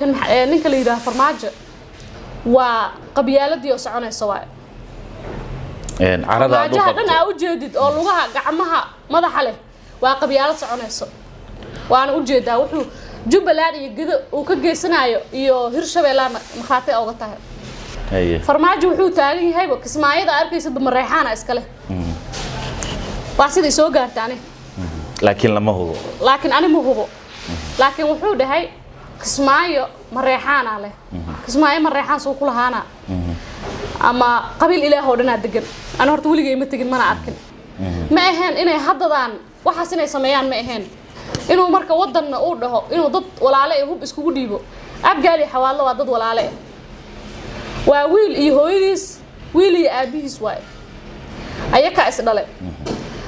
ninka la yiraahdo farmaajo waa qabyaaladii oo soconaysa waay carada aad u qabto dhan u jeedid oo lugaha gacmaha madaxa leh waa qabyaalad soconaysa waana u jeedaa wuxuu Jubbaland iyo Gedo uu ka geysanayo iyo Hirshabeelle maxaatay uga tahay farmaajo wuxuu taagan yahay kismaayada arkaysa Mareexaana iska leh waa sidii soo gaartaane laakiin lama hubo laakiin ani ma hubo laakiin wuxuu dhahay kismaayo Mareexaana leh kismaayo Mareexaan soo kulahaana ama qabiil ilaahow dhanaa degan ana horta waligay ma tagin mana arkin ma ahayn inay haddadaan waxaas inay sameeyaan ma ahayn inuu marka wadanna uu dhaho inuu dad walaalo ay hub iskugu dhiibo abgaali xawaalo waa dad walaalo ah waa wiil iyo hooyadiis wiil iyo aabihiis waay ayaka is dhalay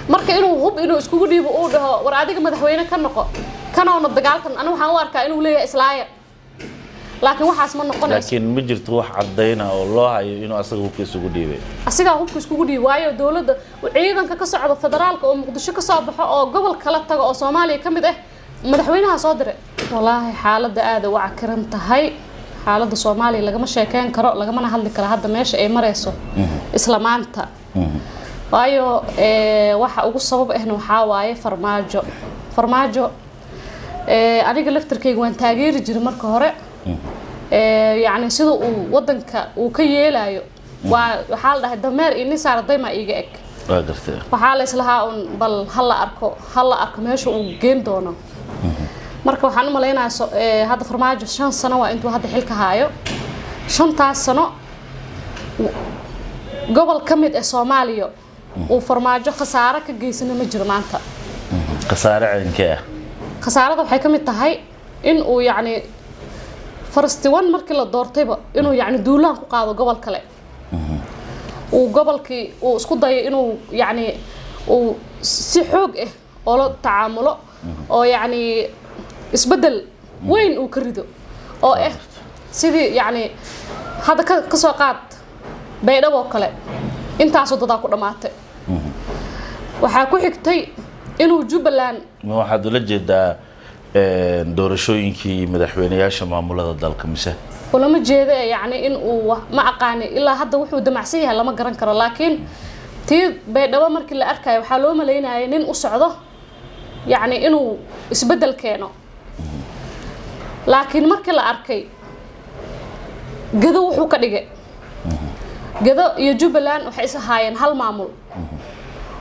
marka inuu hub inuu iskugu dhiibo uu dhaho war adiga madaxweyne ka noqo kanoona dagaalkan anu waxaan u arkaa inuu leeyahay islaaya laakiin waxaas ma noqonayso laakiin ma jirto wax cadayna oo loo hayo inuu asaga hubka isugu dhiibay asiga hubka isugu dhiibay waayo dawladda ciidanka ka socda federaalka oo Muqdisho ka soo baxo oo gobol kala tago oo Soomaaliya kamid ah madaxweynaha soo diray wallahi xaaladda aad u cakaran tahay xaaladda Soomaaliya lagama sheekeen karo lagama hadli karo hadda meesha ay marayso isla maanta waayo waxa ugu sabab ahna waxa waaye farmaajo aniga laftirkeyga waan taageeri jiray marka hore يعني سيدو ودنك وكيلايو وحال ده دمر إني صار دايما يجيك. وحال إسلها بل هلا أركو ماشو وجين دونا. مركو حنو ملينا هذا فرماج شان سنة وأنتو هذا حلك هايو شان تاع سنة قبل كمد الصوماليو وفرماجو خسارة كجيسنا مجرمانتا. خسارة عنك. خسارة ده حكمت هاي إنه يعني فرستوان markii la doortayba inuu yaani duulaan ku qaado gobol kale oo gobolkii uu isku dayo inuu yaani uu si xoog ah oo la tacaamulo oo yaani isbedel weyn uu ka rido oo sidii yaani hada ka soo qaad baydhabo kale intaas wadada ku dhamaatay waxa ku xigtay inuu Jubbaland ma waxaad ula jeedaa doorashooyinkii madaxweynayaasha maamulada dalka mise wala ma jeedo yaani in uu ma aqaan ilaa hadda wuxuu damacsan yahay lama garan karo laakiin tii baydhabo markii la arkay waxa loo maleynayay nin u socdo yaani inuu isbedel keeno laakiin markii la arkay Gedo wuxuu ka dhigay Gedo iyo Jubbaland waxay is haayeen hal maamul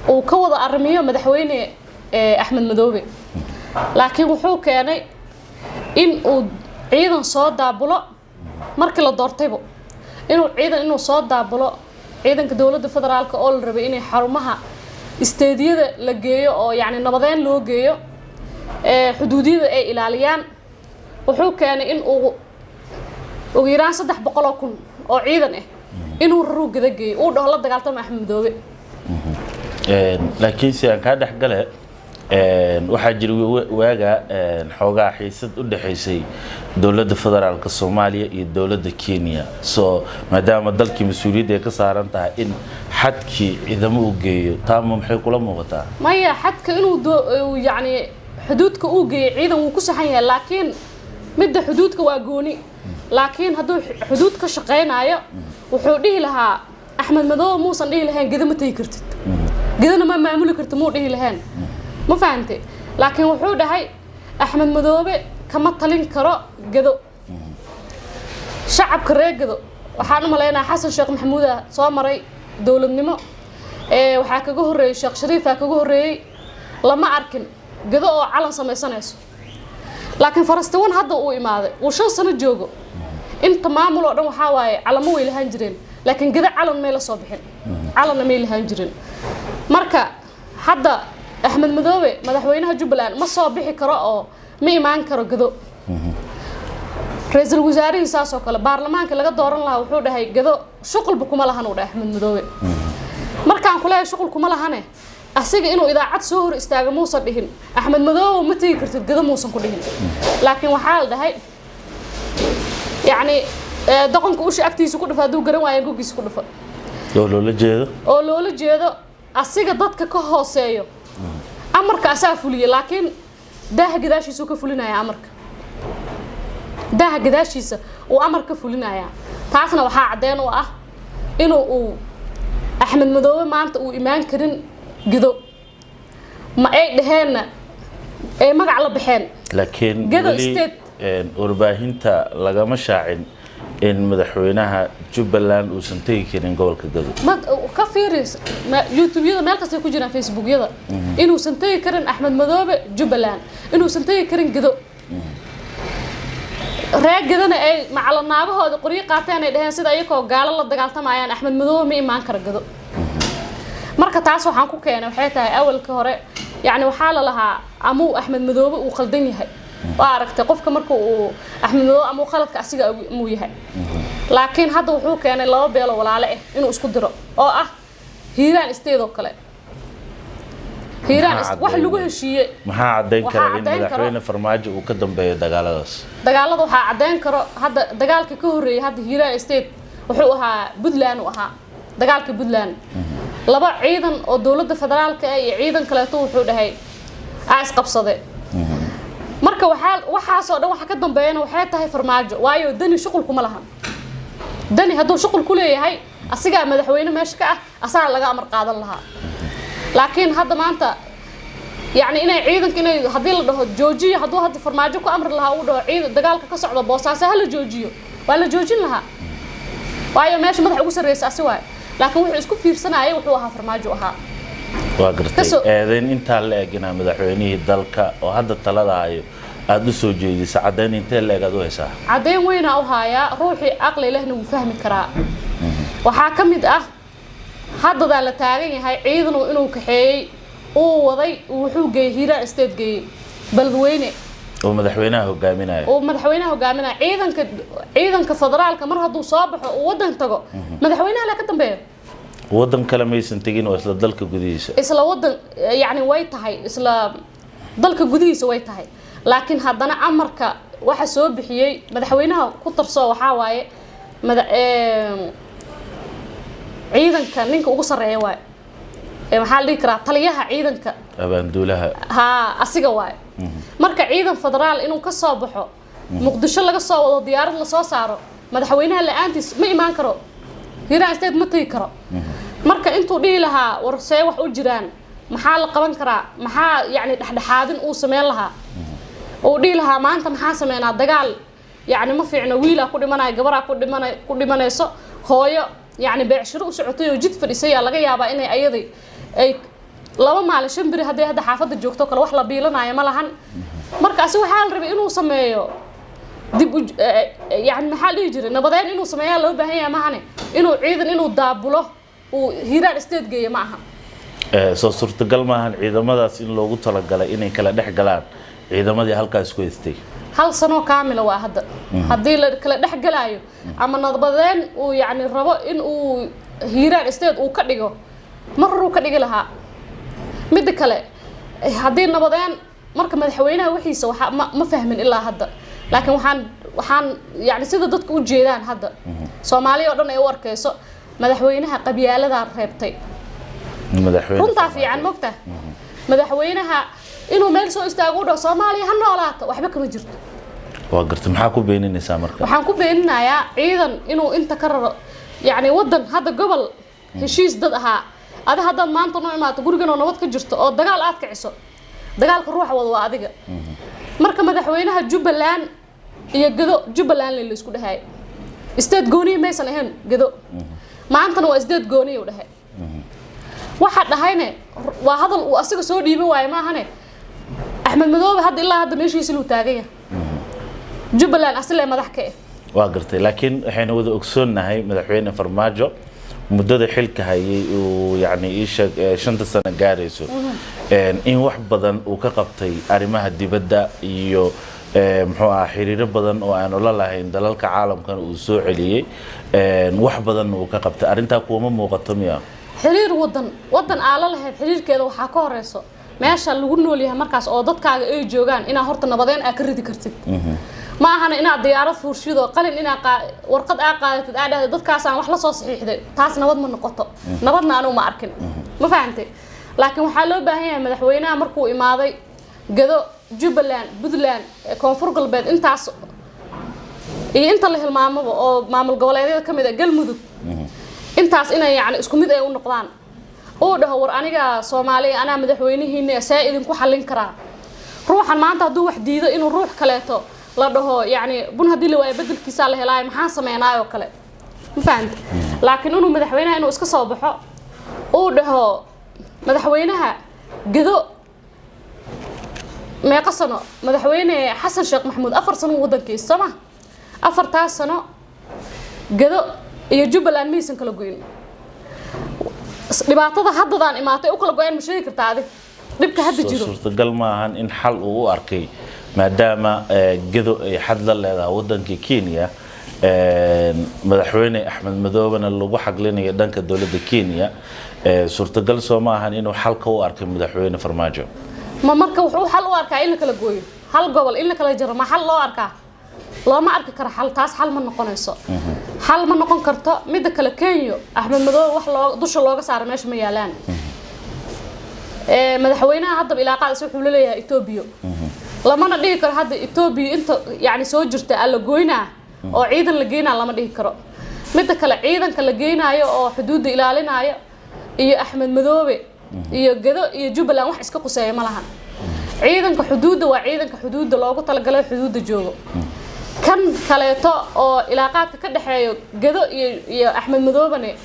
oo ka wada armiyo madaxweyne Axmed Madoobe laakiin wuxuu keenay in uu ciidan soo daabulo markii la doortaybo inuu soo daabulo ciidanka dawladda federaalka oo la rabay inay xarumaha isteediyada la geeyo oo yaani nabadeen loo geeyo xuduudiyada ay ilaaliyaan wuxuu keenay in uu ugu yaraan 300,000 oo ciidan ah inuu Gedo geeyo uu dhaho la dagaaltamo Axmed Madoobe laakiin si aan ka dhaxgalay waxaa jiray waaga xoogaa xiisad u dhaxaysay dawladda federaalka Soomaaliya iyo dawladda Kenya soo maadaama dalkii mas'uuliyadda ay ka saaran tahay in xadkii ciidamo u geeyo taama maxay kula muuqataa maya xadka inuu yaani xuduudka uu geeyo ciidan uu ku saxan yahay laakiin midda xuduudka waa gooni laakiin hadduu xuduud ka shaqeynayo wuxuu dhihi lahaa Axmed Madoobe muusan dhihi lahayn Gedo ma tagi kartid Gedona ma maamuli kartid muu dhihi lahayn ما فهمتي لكن وحود هاي أحمد مدوبة كما تلين كرا جدو شعب كريه جدو وحنا ملانا حسن شيخ محمود صامري دولة نما وحكى جهري شيخ شريف حكى جهري لما أركن جدو على سما سنة لكن فرستوان هذا هو إماذا وشو سنة جوجو أنت ما عملوا رم حواي على مو الهنجرين لكن جدا على ميل صبحين على ميل الهنجرين مركا حدا أحمد مدوبة مدحوينها Jubbaland ما صابح كراء ما إيمان كرا جدو رئيس الوزراء ساسو كلا برلمان كلا قد دورن له وحده هاي جدو شغل بكم الله هنوده أحمد مدوبة مركان كلها شغل كم الله هنه أحسق إنه إذا عد سهر استاج موصل بهن أحمد مدوبة متى كرت جدو موصل كلهن لكن وحال ده هاي يعني دقن كوش أكتي سكون فادو جرا وياكو كي سكون فا لولا جيدا أحسق ضدك كهوسيو أمرك أسافلي لكن ده قداش يسوق فلنا يا أمرك daaha gadaashiisa uu amar ka fulinaya taasna waxaa cadeen u ah inuu Axmed Madoobe maanta uu imaan karin gido ma ay dhaheenna ay magac la baxeen laakiin warbaahinta lagama shaacin in madaxweynaha Jubbaland uu santay karin gobolka Gado ma ka fiiris YouTube-yada meel kasta ku jiraan Facebook-yada inuu santay karin Axmed Madoobe Jubbaland inuu santay karin Gado raagidana ay macalanaabahooda qoriyo qaateen ay dhaheen sida ayagoo gaalo la dagaaltamayaan Axmed Madoobe ma imaan kara Gado marka taas waxaan ku keenay waxay tahay awalka hore yani waxa la lahaa amuu Axmed Madoobe uu qaldan yahay waa aragtay qofka marka uu Axmed Madoobe amuu khaladka asiga uu yahay laakiin hadda wuxuu keenay laba beelo walaalo ah inuu isku diro oo ah Hiiraan State oo kale Hiiraan wax lagu heshiiyay maxaa cadeyn kara in madaxweyne Farmaajo uu ka dambeeyo dagaaladaas dagaalada waxa cadeyn karo hadda dagaalka ka horeeyay hadda Hiiraan State wuxuu ahaa Puntland uu ahaa dagaalka Puntland laba ciidan oo dawladda federaalka ah iyo ciidan kale wuxuu dhahay aas qabsade marka waxa soo dhan waxa ka dambeeyana waxay tahay Farmaajo waayo dani shaqul kuma lahan dani haduu shaqul ku leeyahay asiga madaxweyne meesha ka ah asaga laga amar qaadan lahaa laakiin hadda maanta yani inay ciidanka inay hadii la dhaho joojiyo haduu hadda Farmaajo ku amr lahaa uu dhaho ciidan dagaalka ka socdo Boosaaso hala joojiyo waa la joojin lahaa waayo meesha madax ugu sareeyay asi waay laakiin wuxuu isku fiirsanayay wuxuu ahaa Farmaajo ahaa waa gartay eedayn inta la eegina madaxweynihii dalka oo hadda talada hayo aad u soo jeedisay cadeyn inta la eegad u haysaa cadeyn weyn oo haya ruuxi aqli lehna uu fahmi karaa waxa kamid ah hadda la taagan yahay ciidan inuu kaxeeyay oo waday wuxuu geeyay Hiiraan State geeyay balweyne oo madaxweynaha hogaaminaya ciidanka federaalka mar haduu soo baxo oo wadan tago madaxweynaha la ka dambeeyo wadan kale ma aysan tagin oo isla dalka gudihiisa isla wadan yani way tahay isla dalka gudihiisa way tahay laakiin haddana amarka waxa soo bixiyay madaxweynaha ku tarso waxa waaye ciidanka ninka ugu sareeyo waay waxa la dhigi karaa taliyaha ciidanka abaanduulaha asiga waay marka ciidan federaal inuu ka soo baxo Muqdisho laga soo wado diyaarad la soo saaro madaxweynaha la'aantiis ma imaan karo Hiiraan State ma tagi karo marka intuu dhigi lahaa warsay wax u jiraan maxaa la qaban karaa maxaa yani dhaxdhaxaadin uu sameyn lahaa oo dhigi lahaa maanta maxaa sameynaa dagaal yani ma fiicna wiila ku dhimanay gabar ku dhimanayso hooyo يعني بيعشروا وسعتيه وجد فريسية لقى يابا إني أيضي أي لما ما على شنبري هذا حافظ الجوكتو كل واحد بيلنا يا ملهن مركز هو حال ربي إنه سميه دي يعني محل يجري نبضين إنه سميه لو بهي معنا إنه عيد إنه دابله وهيران استيد جاي معها صورت قلمها إذا ماذا سين لو قلت لك قال إني كلا دح قلان إذا ماذا هالكا سكويستي هل سنة كاملة واحد هدي كلا دح قلايو أما نضبضين ويعني الربا إنه هيران استيد وكديجو مروا كديجو لها مد كلا هدي نضبضين مركب مدحوينها وحيسة ما فهمن إلا هذا لكن وحان يعني سيدا دتك وجيران هذا سومالي ودنا يوركيسو مدحوينها قبيلة دار ريبتي مدحوينها كنت في عن مقته مدحوينها إنه ميل سو استاغودو سومالي هنولات waxba kama jirto waa gartay maxaa ku beeninaysaa marka waxaan ku beeninayaa ciidan inuu inta ka raro yani wadan hada gobol heshiis dad ahaa ada hadda maanta noo imaato gurigan oo nabad ka jirto oo dagaal aad kiciso dagaalka ruuxa wada waa adiga marka madaxweynaha Jubbaland iyo Gado Jubbaland la isku dhahay state gooni maysan ahayn Gado maanta waa state gooni u dhahay waxa dhahayne waa hadal uu asiga soo dhiibay waay ma ahane Axmed Madoobe hadda ilaa hadda meeshiisa loo taagay Jubbaland asal madax ka waa gartay laakiin waxayna wada ogsoonahay madaxweyne Farmaajo muddada xilka hayay oo yani isha 5 sano gaarayso in wax badan uu ka qabtay arimaha dibadda iyo muxuu ah xiriir badan oo aan la lahayn dalalka caalamkan uu soo celiyay wax badan uu ka qabtay arinta kuma muuqato miya xiriir wadan aala lahayd xiriirkeeda waxa ka horeyso meesha lagu nool yahay markaas oo dadkaaga ay joogan ina horta nabadeen aad ka ridi kartid ما أنا إن الديارات فرشيدو قلنا إن ورقد قاعدة قاعدة ضد كاس عن وحلا صوص حيحدة تاس نبض من النقطة نبضنا أنا وما أركن ما فهمتي لكن وحلو بهي مدحوينا مركو إماضي جذو Jubbaland بدلان كونفور قلبات أنت iyo inta la hilmaamaba oo maamul goboleedyada kamid ah galmudug intaas inay yani isku mid ay u noqdaan oo dhaho war aniga Soomaaliya ana madaxweynihiina saa idin ku xalin karaa ruuxan maanta haduu wax diido inuu ruux kaleeto la dhaho yani bun hadii la waay bedelkiisa la helay maxaa sameeynaayo kale ma fahanti laakiin inuu madaxweynaha inuu iska soo baxo oo dhaho madaxweynaha gado meeqa sano madaxweyne Xasan Sheekh Maxamuud 4 sano wadankiisa sama 4 sano gado iyo Jubbaland miisan kala goyn dhibaatada haddadaan imaatay u kala go'aan ma sheegi kartaa adiga dhibka hadda jiro suurtagal ma ahan in xal uu u arkay maadaama gado ay xad la leedahay wadanka Kenya madaxweyne Axmed Madoobana lagu xaqlinayo dhanka dawladda Kenya suurtagal soo ma ahan inuu xalka u arkay madaxweyne Farmaajo ma marka wuxuu xal u arkaa in la kala gooyo hal gobol in la kala jaro ma xal loo arkaa looma arki karo xal taas xal ma noqonayso xal ma noqon karto mid kale Kenya Axmed Madoobe wax loo dusha looga saaray meesha ma yaalaan madaxweynaha hadda ilaaqaas wuxuu leeyahay Itoobiya lamana dhigi karo hadda Itoobiya inta yani soo jirta alla gooynaa oo ciidan la geynaa lama dhigi karo mid kale ciidanka la geynayo oo xuduudda ilaalinayo iyo Axmed Madoobe iyo gado iyo Jubbaland wax iska quseeyo ma lahan ciidanka xuduudda waa ciidanka xuduudda loogu talagalay xuduudda joogo kan kaleeto oo ilaaqaadka ka dhaxeeyo gado iyo Axmed Madoobane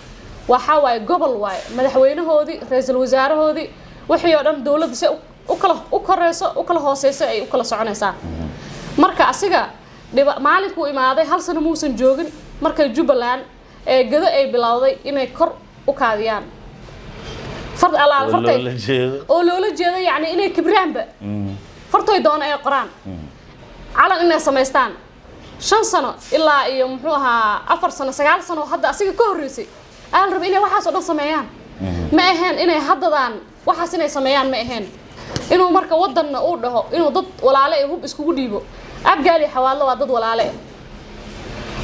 waxa waay gobol waay madaxweynahoodii ra'iisul wasaarahoodii wixii oo dhan dawladda si u koreyso u kala hooseyso ay u kala soconaysaa marka asiga maalinkuu imaaday hal sano muusan joogin marka Jubbaland gado ay bilowday inay kor u kaadiyaan فرد على الفرتي أولو لجيدا يعني إني كبران بق فرتي دون أي قرآن على إنه سميستان 5 سنة إلا يومحوها 4 سنة 7 سنة وحد أسيق كوريسي أهل رب إني وحاس ودن سميان ما إهان إني حددان وحاس إني سميان ما إهان إنه مركا ودن نقوله إنه ضد ولا عليه هو بسكو ديبو أبقالي حواله وضد ولا عليه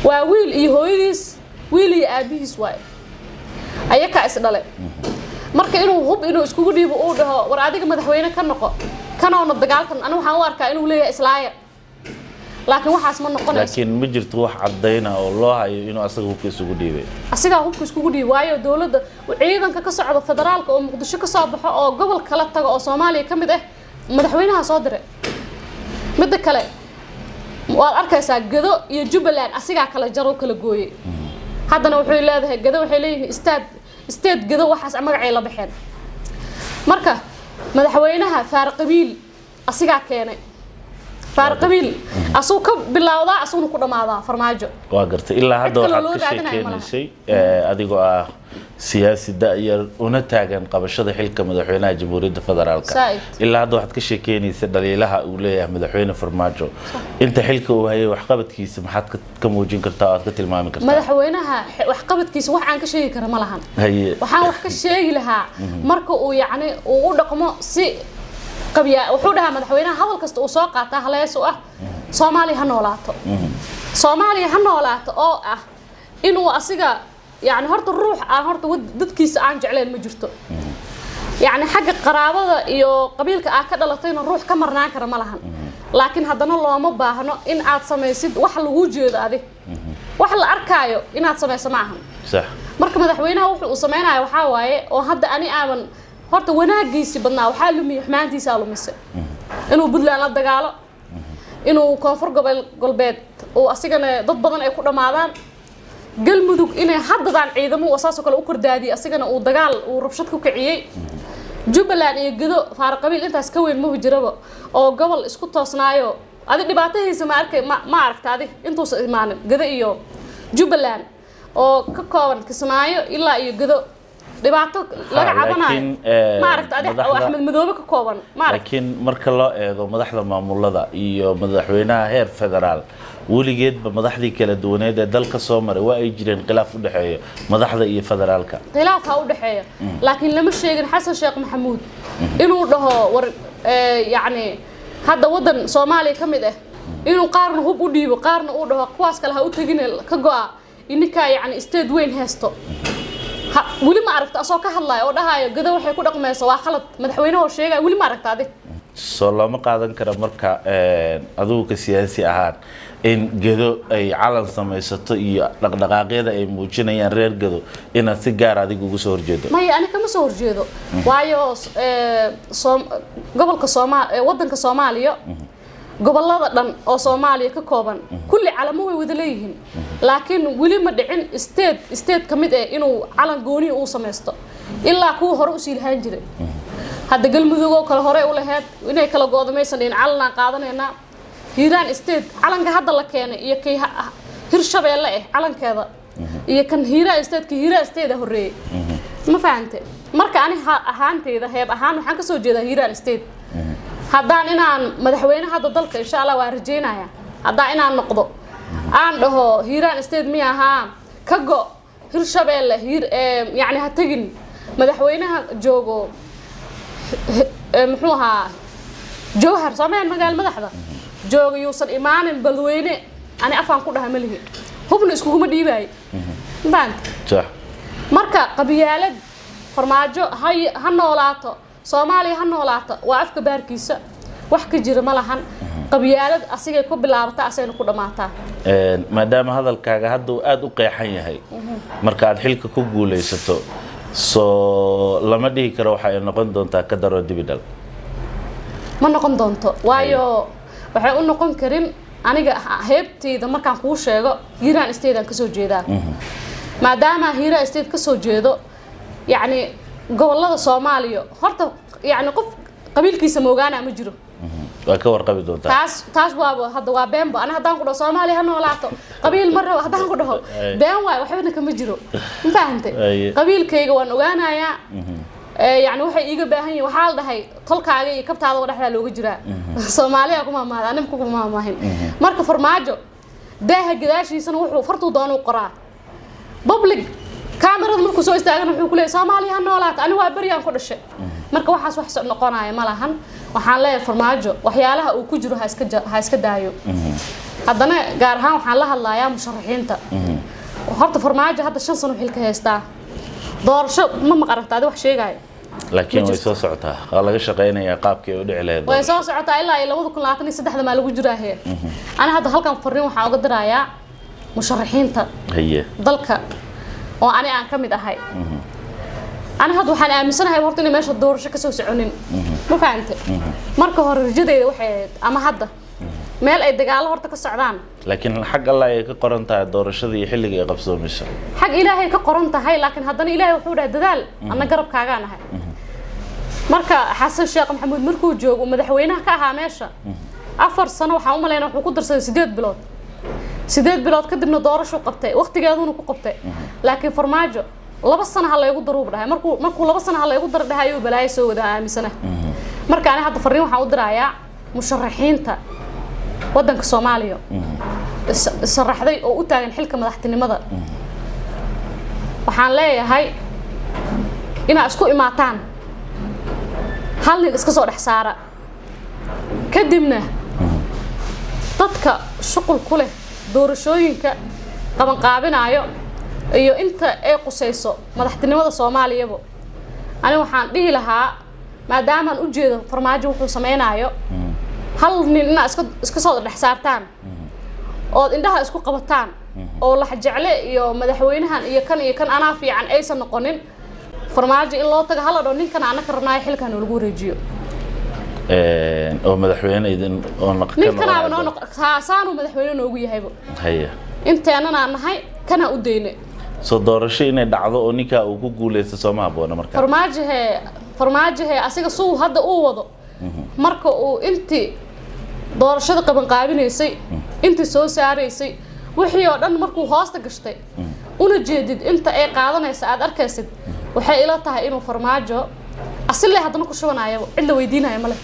وويل إيهويس ويلي أبيس واي أيكا إسدالي marka inuu hub inuu isku dhiibo oo dhaho war adiga madaxweyne ka noqo kana oo dagaalkan anu waxaan u arkaa inuu leeyahay islaaya laakiin waxaas ma noqonayso laakiin ma jirto wax cadeyna oo loo hayo inuu asaga hubka isugu dhiibay asiga hubka isugu dhiibay waayo dawladda ciidanka ka socda federaalka oo Muqdisho ka soo baxo oo gobol kala tago oo Soomaaliya kamid ah madaxweynaha soo diray mid kale waad arkaysaa gado iyo Jubbaland asiga kala jaro kala gooyay haddana wuxuu leeyahay gado waxay leeyihiin استاد قدو waxaas magacay la baxeen marka madaxweynaha Faarqabiil asiga keenay Faarqabiil asuu ka bilowda asuu ku dhamaada Farmaajo waa gartay ilaa hadda waxa ka sheekeynayay adigoo ah siyaasi daayar una taagan qabashada xilka madaxweynaha Jamhuuriyadda Federaalka ilaa hadda waxa ka sheekeynayay dhaliilaha uu leeyahay madaxweyne Farmaajo inta xilka uu hayay wax qabadkiisa maxaad ka muujin kartaa aad ka tilmaami kartaa madaxweynaha wax qabadkiisa wax aan ka sheegi karo ma lahan waxaan wax ka sheegi lahaa marka uu yaani uu u dhaqmo si qabiya wuxuu dhahaa madaxweynaha hadal kasta uu soo qaataa halees oo ah Soomaaliya ha noolaato Soomaaliya ha noolaato oo ah inuu asiga يعني هرت الروح هرت ود كيس عن جعلين مجرته يعني حق قرابة يو قبيلك أكد لطين الروح كمرنا كرم لهن لكن هذانا الله ما باهنا إن عاد سميسد وحل وجود هذه وحل أركايو إن عاد سميس معهم صح مركب مدحوينها وسمينا وحاواي وهذا أني آمن هرت وناجيس بدنا وحالهم يحمانتي سالو مسا إنه بدل أنا الدجالة إنه كونفور قلبيت وأسيقنا ضد بدن يكون معدان galmudug inay haddadaan ciidamo wasaasoo kale u kordaadi asigana uu dagaal uu rabshad ku kiciyay Jubbaland iyo gado Faarqabiil intaas ka weyn ma jiraba oo gobol isku toosnaayo adi dhibaatadiisa ma aragtaadi intuu imaanin gado iyo Jubbaland oo ka kooban Kismaayo ilaa iyo gado dhibaato laga cabanayo ma aragtaadi Axmed Madoobe ka kooban laakiin marka loo eego madaxda maamulada iyo madaxweynaha heer federaal weligeedba madaxdii kala duwaneed ee dalka soo maray waa ay jireen khilaaf u dhaxeeyo madaxda iyo federaalka khilaaf u dhaxeeyo laakiin lama sheegin Xasan Sheekh Maxamuud inuu dhaho war yaani hadda wadan Soomaaliya kamid ah inuu qaarna hub u dhiibo qaarna uu dhaho kuwaas kale ha u tagin ka go'a ininka yaani state weyn heesto weli ma aragta asoo ka hadlayo oo dhahayo gado waxay ku dhaqmayso waa khalad madaxweynaha oo sheegay weli ma aragta adig soo lama qaadan karo marka adigu ka siyaasi ahaan in gedo ay calan samaysato iyo dhaqdhaqaaqyada ay muujinayaan reer gedo inaad si gaar adiga ugu soo horjeedo maya ani kama soo horjeedo waayo gobolka wadanka Soomaaliya gobolada dhan oo Soomaaliya ka kooban kulli calamo way wada leeyihiin laakiin wali ma dhicin state kamid ah inuu calan gooni uu samaysto ilaa kuwa hore u sii lahaan jiray hadda galmudug oo kale hore u lahayd inay kala go'dameysan in calan qaadanayna Hiiraan state calanka hadda la keenay iyo kay Hirshabeelle ah calankeeda iyo kan Hiiraan state horeeyay ma fahamtay marka ani ahaanteyda heeb ahaan waxaan ka soo jeedaa Hiiraan state haddaan inaan madaxweynaha hadda dalka insha Allah waan rajeynayaa haddaan inaan noqdo aan dhaho Hiiraan state miyaha ka go Hirshabeelle yani ha tagin madaxweynaha joogo muxuu ahaa Jowhar Soomaaliya magaal madaxda joogo yuusan imaanin balweyne ani afaan ku dhahay malihi hubna iskuguma dhiibay baan marka qabiyaalad farmaajo ha noolaato Soomaaliya ha noolaato waa afka baarkiisa wax ka jira ma lahan qabiyaalad asigay ku bilaabata asayna ku dhamaataa maadaama hadalkaaga hadda uu aad u qeexan yahay marka aad xilka ku guuleysato soo lama dhihi karo waxa ay noqon doontaa ka daro dibidal ma noqon doonto waayo waxay u noqon karin aniga heebteyda markaan kuu sheego Hiiraan state aan ka soo jeedaa maadaama Hiiraan state ka soo jeedo yani gobolada Soomaaliya horta yani qof qabiilkiisa moogaana ma jiro waa ka warqabi doontaa taas hadda waa beenba ana haddaan ku dhaho Soomaaliya ha noolaato qabiil mar rabo haddaan ku dhaho been waay waxba kama jiro ma fahantay qabiilkayga waan ogaanayaa يعني waxay iiga baahan yihiin waxa la dhahay tolkaaga iyo kabtaada wadaxda looga jiraa Soomaaliya kuma maad anam kuma maahin marka farmaajo daaha gadaashiisana wuxuu fartuu doon u qoraa public kamerada markuu soo istaagan wuxuu ku leeyahay Soomaaliya ha noolaato ani waa bariyaan ku dhashay marka waxaas wax soo noqonaya ma lahan waxaan leeyahay farmaajo waxyaalaha uu ku jiro ha iska daayo haddana gaar ahaan waxaan la hadlayaa musharaxiinta horta farmaajo hadda 5 sano xilka haystaa doorasho ma maqaragtaad wax sheegay laakiin way soo socotaa waa laga shaqeynayaa qaabkii u dhici lahayd way soo socotaa ilaa 2023 ma lagu jiraahay ana hadda halkan fariin waxa uga dirayaa musharaxiinta dalka oo ani aan kamid ahay ana hadda waxaan aaminsanahay horta in meesha doorasho ka soo soconin ma fahamtay marka hore rajadeeda waxay ama hadda meel ay dagaal horta ka socdaan laakiin xaq Allah ay ka qoran tahay doorashada iyo xilliga ay qabsoomayso xaq Ilaahay ka qoran tahay laakiin haddana Ilaahay wuxuu dhahay dadaal ana garabkaaga nahay marka Xasan Sheekh Maxamuud markuu joogo madaxweynaha ka ahaa meesha 4 sano waxa uu maleynaa wuxuu ku darsaday 8 bilood kadibna doorasho qabtay waqtigeeduna ku qabtay laakiin farmaajo 2 sano ha la igu daruub dhahay markuu 2 sano ha la igu dar dhahay ayuu balaayo soo wada aaminsana marka ana hadda fariin waxa u dirayaa musharaxiinta wadanka Soomaaliya saraxday oo u taagan xilka madaxtinimada waxaan leeyahay ina isku imaataan hal nin iska soo dhex saara kadibna dadka shaqul ku leh doorashooyinka qaban qaabinayo iyo inta ay qusayso madaxtinimada Soomaaliya ani waxaan dhihi lahaa maadaama aan u jeedo farmaajo wuxuu sameeynayo hal nin iska soo dhex saartaan oo indhaha isku qabataan oo la jecle iyo madaxweynahan iyo kan ana fiican aysan noqonin farmaajo in loo tago hal dhoo ninkan ana ka rabnaa xilkan lagu wareejiyo oo madaxweyne idin oo naqkan ninkan aan saanu madaxweyne noogu yahaybo haya inteena nahay kana u deynay soo doorasho inay dhacdo oo ninka uu ku guuleysto Soomaaliya boona marka farmaajo asiga suu hadda uu wado marka uu intii doorashada qaban qaabinaysay intii soo saaraysay wixii oo dhan markuu hoosta gashtay una jeedid inta ay qaadanaysa aad arkaysid waxay ila tahay inuu farmaajo asille haddana ku shubanayo cid la weydiinayo ma leh